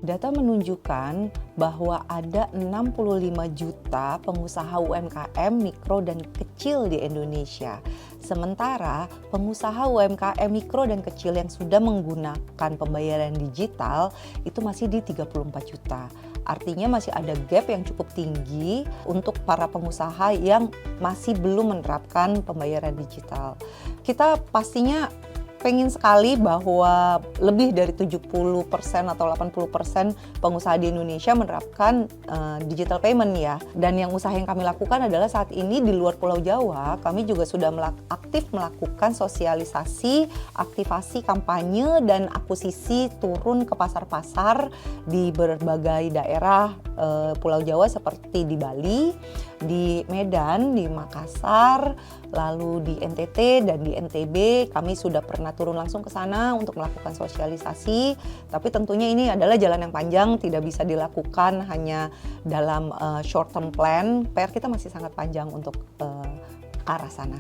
Data menunjukkan bahwa ada 65 juta pengusaha UMKM mikro dan kecil di Indonesia. Sementara pengusaha UMKM mikro dan kecil yang sudah menggunakan pembayaran digital itu masih di 34 juta. Artinya masih ada gap yang cukup tinggi untuk para pengusaha yang masih belum menerapkan pembayaran digital. Kita pastinya pengen sekali bahwa lebih dari 70% atau 80% pengusaha di Indonesia menerapkan digital payment ya. Dan usaha yang kami lakukan adalah saat ini di luar Pulau Jawa, kami juga sudah aktif melakukan sosialisasi, aktivasi kampanye dan akuisisi turun ke pasar-pasar di berbagai daerah Pulau Jawa seperti di Bali, di Medan, di Makassar, lalu di NTT dan di NTB. Kami sudah pernah turun langsung ke sana untuk melakukan sosialisasi, tapi tentunya ini adalah jalan yang panjang, tidak bisa dilakukan hanya dalam short term plan. PR kita masih sangat panjang untuk arah sana.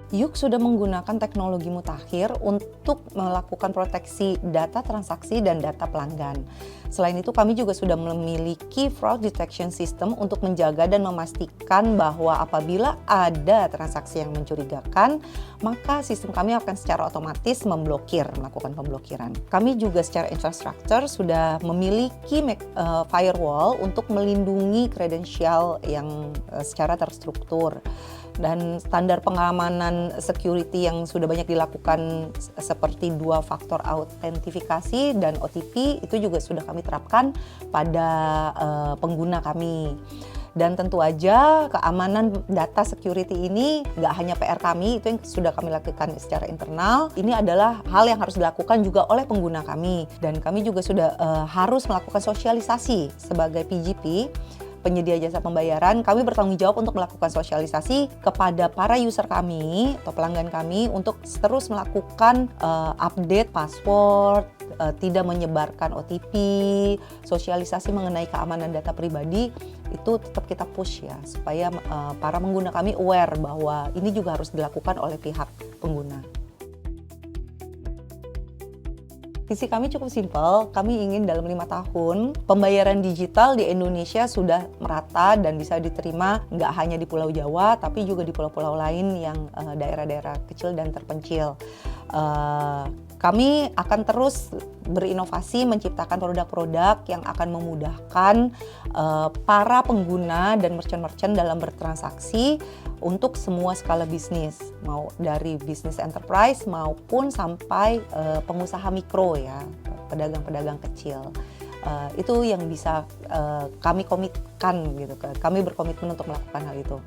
Yuk sudah menggunakan teknologi mutakhir untuk melakukan proteksi data transaksi dan data pelanggan. Selain itu, kami juga sudah memiliki fraud detection system untuk menjaga dan memastikan bahwa apabila ada transaksi yang mencurigakan, maka sistem kami akan secara otomatis melakukan pemblokiran. Kami juga secara infrastruktur sudah memiliki firewall untuk melindungi kredensial yang secara terstruktur. Dan standar pengamanan security yang sudah banyak dilakukan seperti 2 faktor autentifikasi dan OTP itu juga sudah kami terapkan pada pengguna kami. Dan tentu aja keamanan data security ini nggak hanya PR kami, itu yang sudah kami lakukan secara internal. Ini adalah hal yang harus dilakukan juga oleh pengguna kami. Dan kami juga sudah harus melakukan sosialisasi sebagai PGP, penyedia jasa pembayaran. Kami bertanggung jawab untuk melakukan sosialisasi kepada para user kami atau pelanggan kami untuk terus melakukan update password, tidak menyebarkan OTP, sosialisasi mengenai keamanan data pribadi itu tetap kita push ya, supaya para pengguna kami aware bahwa ini juga harus dilakukan oleh pihak pengguna. Visi kami cukup simpel, kami ingin dalam 5 tahun pembayaran digital di Indonesia sudah merata dan bisa diterima nggak hanya di Pulau Jawa, tapi juga di pulau-pulau lain yang daerah-daerah kecil dan terpencil. Kami akan terus berinovasi menciptakan produk-produk yang akan memudahkan para pengguna dan merchant-merchant dalam bertransaksi untuk semua skala bisnis, mau dari bisnis enterprise maupun sampai pengusaha mikro ya, pedagang-pedagang kecil. Itu yang bisa kami komitkan gitu, kami berkomitmen untuk melakukan hal itu.